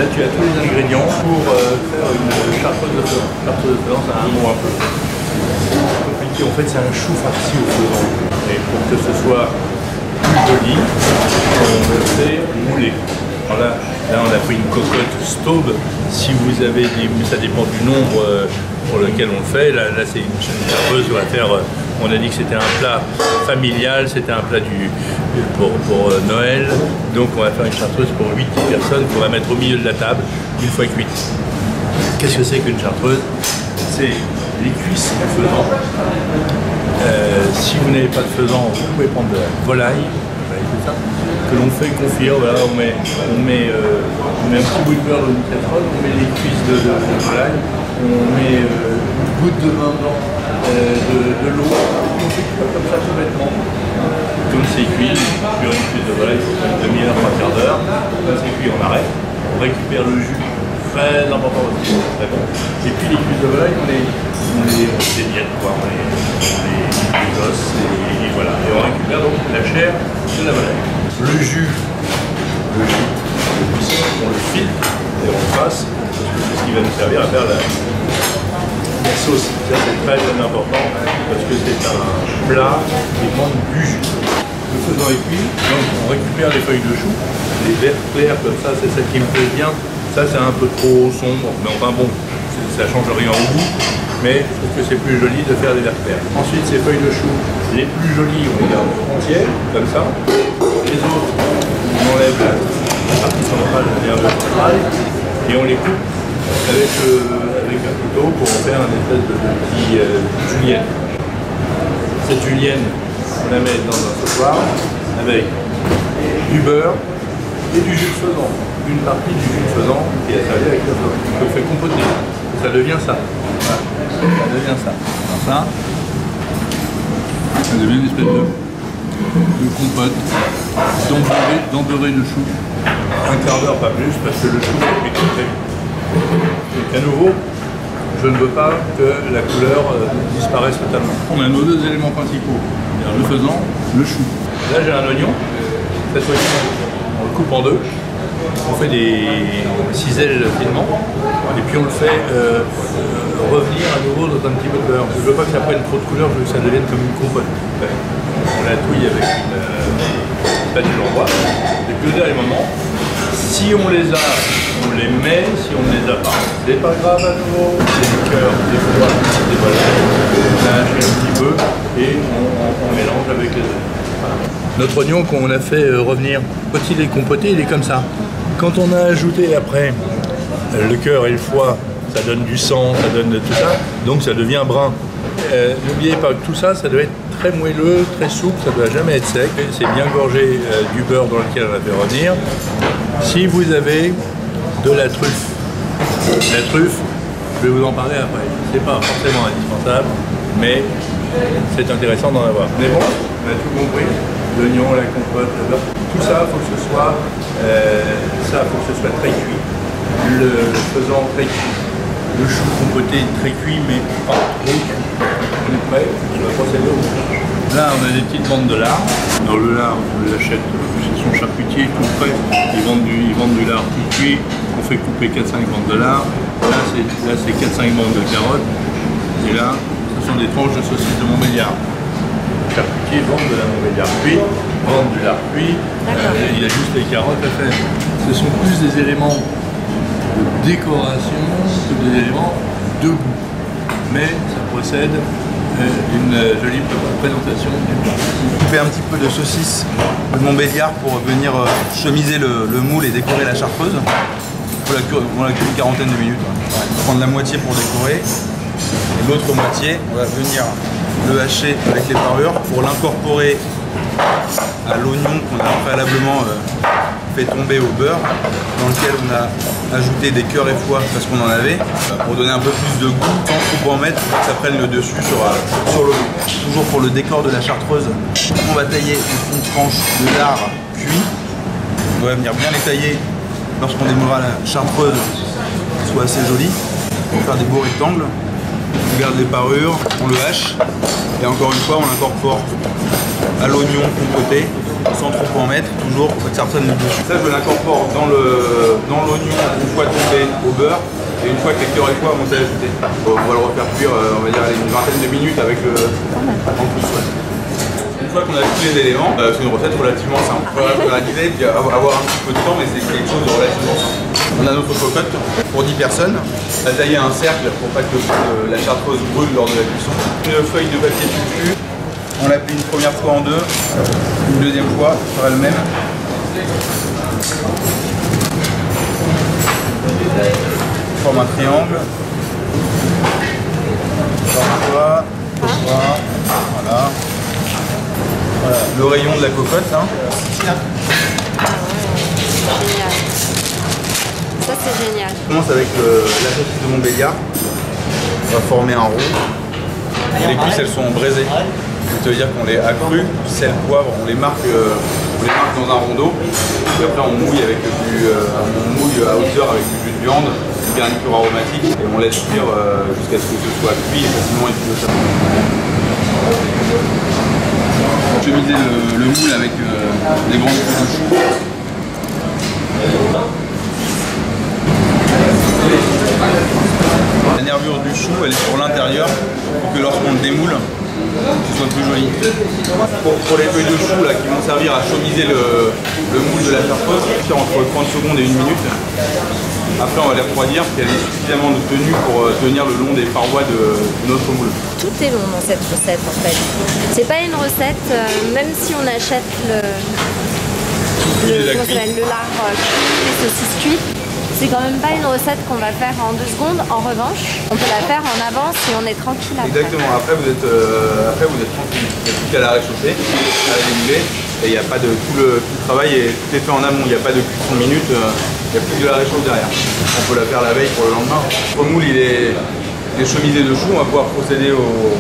Là, tu as tous les ingrédients pour faire une chartreuse de feu. Chartreuse de feu, c'est un mot un peu compliqué. En fait, c'est un chou farci au feu. Et pour que ce soit plus joli, on le fait mouler. Alors là, on a pris une cocotte Staub. Si vous avez ça dépend du nombre pour lequel on le fait. Là c'est une chartreuse, on va faire. On a dit que c'était un plat familial, c'était un plat pour Noël. Donc on va faire une chartreuse pour 8 personnes qu'on va mettre au milieu de la table une fois cuite. Qu'est-ce que c'est qu'une chartreuse? C'est les cuisses du faisan. Si vous n'avez pas de faisan, vous pouvez prendre de la volaille. Ça, que l'on fait confire, voilà, on met un petit bout de beurre dans une casserole, on met les cuisses de volaille, on met une goutte de vin blanc, de l'eau, on fait cuire comme ça tout bêtement. Comme c'est cuit, on cuire une cuisse de volaille, il faut une demi-heure, 3 quarts d'heure. Comme c'est cuit, on arrête, on récupère le jus, très important aussi, très bon. Et puis les cuisses de volaille, on les miettes, quoi, on les os, et voilà. Et on récupère donc la chair de la volaille. Le jus, on le filtre et on le passe, parce que c'est ce qui va nous servir à faire la sauce. Ça c'est très important, parce que c'est un plat qui demande du jus. Le faisan est cuit, donc on récupère les feuilles de chou, les verts clairs comme ça, c'est celle qui me plaît bien. Ça c'est un peu trop sombre, mais enfin bon, ça change rien au goût. Mais je trouve que c'est plus joli de faire des verts clairs. Ensuite, ces feuilles de chou, les plus jolies, on les garde entières, comme ça. Les autres, on enlève la partie centrale, le nerveux central, et on les coupe avec un couteau pour en faire une espèce de petit julienne. Cette julienne, on la met dans un sautoir avec du beurre et du jus de faisan. Une partie du jus de faisan qui est servi avec le beurre. On le fait compoter. Ça devient ça. Voilà. Ça devient ça. Alors ça devient une espèce de compote d'embeurrer le chou. Un quart d'heure, pas plus, parce que le chou est cuit très vite. Donc à nouveau, je ne veux pas que la couleur disparaisse totalement. On a nos deux éléments principaux, le faisan, le chou. Là j'ai un oignon, cette fois-ci on le coupe en deux. On fait des ciselles finement et puis on le fait revenir à nouveau dans un petit peu de beurre. Je ne veux pas que ça prenne trop de couleur, je veux que ça devienne comme une compote. On la touille avec une spatule en bois. Et puis au dernier moment, si on les a, on les met, si on ne les a pas, c'est pas grave à nouveau. C'est du cœur, des foies, des volailles. On a haché un petit peu et on mélange avec les oignons. Voilà. Notre oignon qu'on a fait revenir, quand il est compoté, il est comme ça. Quand on a ajouté après le cœur et le foie, ça donne du sang, ça donne de tout ça, donc ça devient brun. N'oubliez pas que tout ça, ça doit être très moelleux, très souple, ça ne doit jamais être sec. C'est bien gorgé du beurre dans lequel on a fait revenir. Si vous avez de la truffe, je vais vous en parler après. C'est pas forcément indispensable, mais c'est intéressant d'en avoir. Mais bon, on a tout compris. L'oignon, la compote, le beurre. Tout ça, il faut que ce soit très cuit. Le faisan très cuit. Le chou compoté très cuit, mais pas trop cuit. On est prêt, je vais procéder au montage. Là, on a des petites bandes de lard. Dans le lard, on l'achète chez son charcutier tout prêt. Ils vendent du lard tout cuit. On fait couper 4-5 bandes de lard. Là, c'est 4-5 bandes de carottes. Et là, ce sont des tranches de saucisse de Montbéliard. Les charcutiers vendent de la Montbéliard cuit, vendent du lard cuit. Il y a juste les carottes à faire. Ce sont plus des éléments de décoration que des éléments de goût. Mais ça procède d'une jolie présentation du plat. On fait un petit peu de saucisse de Montbéliard pour venir chemiser le moule et décorer la chartreuse. On la cuire une quarantaine de minutes. On va prendre la moitié pour décorer. Et l'autre moitié, on va venir le hacher avec les parures pour l'incorporer à l'oignon qu'on a préalablement fait tomber au beurre, dans lequel on a ajouté des cœurs et foie parce qu'on en avait, pour donner un peu plus de goût sans trop en mettre pour que ça prenne le dessus sur l'oignon. Toujours pour le décor de la chartreuse, on va tailler une tranche de lard cuit. On va venir bien les tailler lorsqu'on démoulera la chartreuse, soit assez jolie, pour faire des beaux rectangles. On garde les parures, on le hache et encore une fois on l'incorpore à l'oignon compoté sans trop en mettre, toujours pour que ça reprenne le dessus. Ça, je l'incorpore dans l'oignon une fois tombé au beurre. Et une fois que les cœurs et pois vont s'être ajoutés, on va le refaire cuire, on va dire, une vingtaine de minutes avec le en plus. Ouais. Une fois qu'on a tous les éléments, c'est une recette relativement simple. Voilà, on a l'idée d'avoir un petit peu de temps, mais c'est quelque chose de relativement simple. On a notre cocotte pour 10 personnes. On a taillé un cercle pour pas que la chartreuse brûle lors de la cuisson. Une feuille de papier tutu. On la plie une première fois en deux, une deuxième fois, ça sera le même. Forme un triangle. Voilà. Voilà. Le rayon de la cocotte. Hein. Ah ouais, génial. Ça c'est génial. On commence avec la saucisse de Montbéliard. On va former un rond. Les cuisses elles sont braisées. C'est-à-dire qu'on les accrue, sel, poivre, on les marque dans un rondeau. Et après on mouille à hauteur avec du jus de viande, une garniture aromatique et on laisse cuire jusqu'à ce que ce soit cuit et facilement utilisable. Chemiser le moule avec des grandes couches de chou. La nervure du chou elle est sur l'intérieur pour que lorsqu'on le démoule, ce soit plus joli. Pour les feuilles de chou là, qui vont servir à chemiser le moule de la chartreuse, entre 30 secondes et 1 minute. Après on va les refroidir parce qu'elle est suffisamment de tenue pour tenir le long des parois de notre moule. Tout est long dans cette recette en fait. C'est pas une recette, même si on achète le lard cuit, les saucisses cuites, c'est quand même pas une recette qu'on va faire en 2 secondes. En revanche, on peut la faire en avance et on est tranquille après. Exactement, après vous êtes tranquille. Il n'y a plus qu'à la réchauffer, à la démouler. Et il n'y a pas de tout le travail et tout est fait en amont, il n'y a pas de cuisson de minutes, il n'y a plus que de la réchauffe derrière. On peut la faire la veille pour le lendemain. Le moule il est chemisé de chou, on va pouvoir procéder au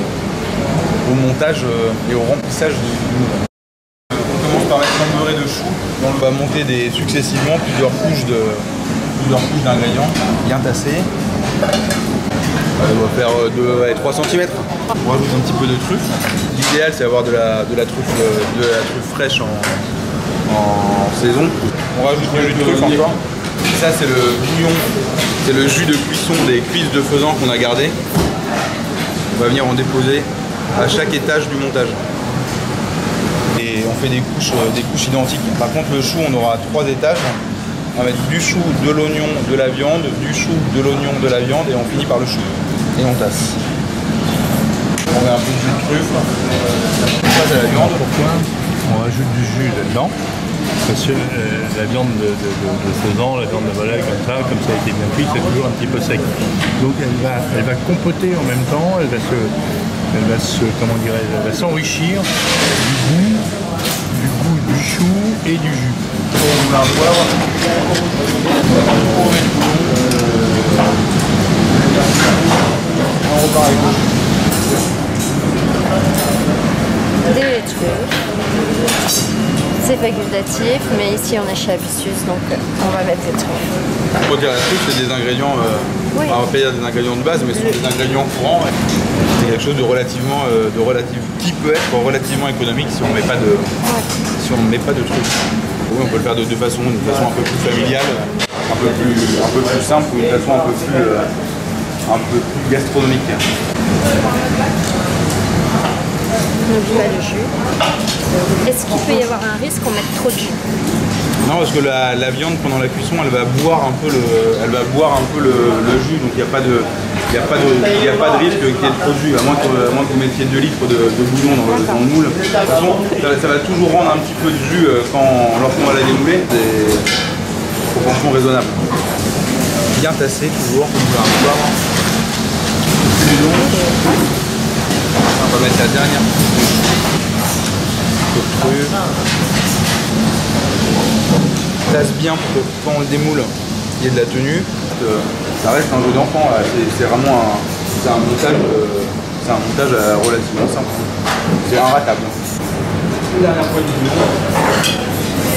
montage et au remplissage du moule. On commence par mettre un beurré de chou, on va monter successivement plusieurs couches d'ingrédients bien tassés. On va faire 3 cm. On rajoute un petit peu de truffe. L'idéal c'est d'avoir de la truffe fraîche en saison. On rajoute du jus de truffe encore. Ça c'est le bouillon, c'est le jus de cuisson des cuisses de faisan qu'on a gardé. On va venir en déposer à chaque étage du montage. Et on fait des couches identiques. Par contre le chou on aura 3 étages. On va mettre du chou, de l'oignon, de la viande, du chou, de l'oignon, de la viande et on finit par le chou. Et on tasse. On met un peu de jus de truffe. On passe à la viande. Pourquoi on rajoute du jus là-dedans? Parce que la viande de faisan, la viande de volaille comme ça a été bien cuite, c'est toujours un petit peu sec. Donc elle va compoter en même temps, elle va s'enrichir du goût du chou et du jus. On a un poivre. On repart avec le jus. Des trucs. C'est facultatif, mais ici on est chez Abyssus, donc on va mettre des trucs. Pour dire la truffe, c'est des ingrédients, Oui. on va pas dire des ingrédients de base, mais ce sont des ingrédients courants. Ouais. C'est quelque chose qui peut être relativement économique si on ne met pas de trucs. Oui, on peut le faire d'une façon un peu plus familiale, un peu plus simple ou une façon un peu plus gastronomique. N'oublie pas le jus. Est-ce qu'il peut y avoir un risque qu'on mette trop de jus? Non, parce que la viande pendant la cuisson, elle va boire un peu le jus, donc il n'y a pas de risque qu'il y ait trop de jus, à moins que vous mettiez 2 litres de bouillon dans le moule. De toute façon, ça va toujours rendre un petit peu de jus lorsqu'on va la démouler. C'est proportion raisonnable. Bien tassé toujours, comme un poivre. On va mettre la dernière couche. Tasse bien pour que quand on le démoule, il y ait de la tenue. Ça reste un jeu d'enfant, c'est vraiment un montage relativement simple. C'est inratable. La dernière fois du bouillon.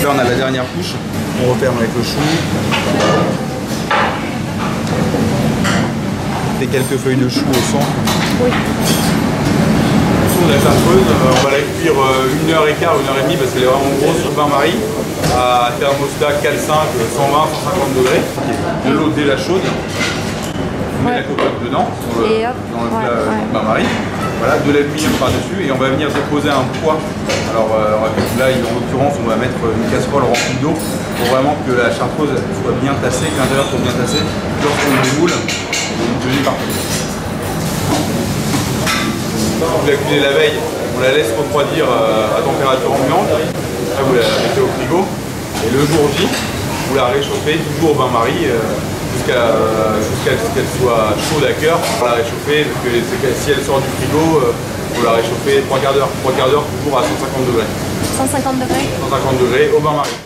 Là on a la dernière couche, on referme avec le chou. Et quelques feuilles de chou au centre. Oui. de la chartreuse, on va la cuire 1h15, 1h30 parce qu'elle est vraiment grosse au bain-marie à thermostat 4,5, 120, 150 degrés. De l'eau déjà chaude, on met la cocotte dedans, dans le plat bain-marie. Voilà, de la cuillère par-dessus et on va venir déposer un poids. Alors là, en l'occurrence, on va mettre une casserole remplie d'eau pour vraiment que la chartreuse soit bien tassée, que l'intérieur soit bien tassé. Lorsqu'on démoule, une tenue parfaite. Vous la cuisez la veille, on la laisse refroidir à température ambiante. Là, vous la mettez au frigo. Et le jour J, vous la réchauffez toujours au bain-marie jusqu'à ce qu'elle soit chaude à cœur. Pour la réchauffer, parce que si elle sort du frigo, vous la réchauffez 3 quarts d'heure. 3 quarts d'heure toujours à 150 degrés. 150 degrés 150 degrés au bain-marie.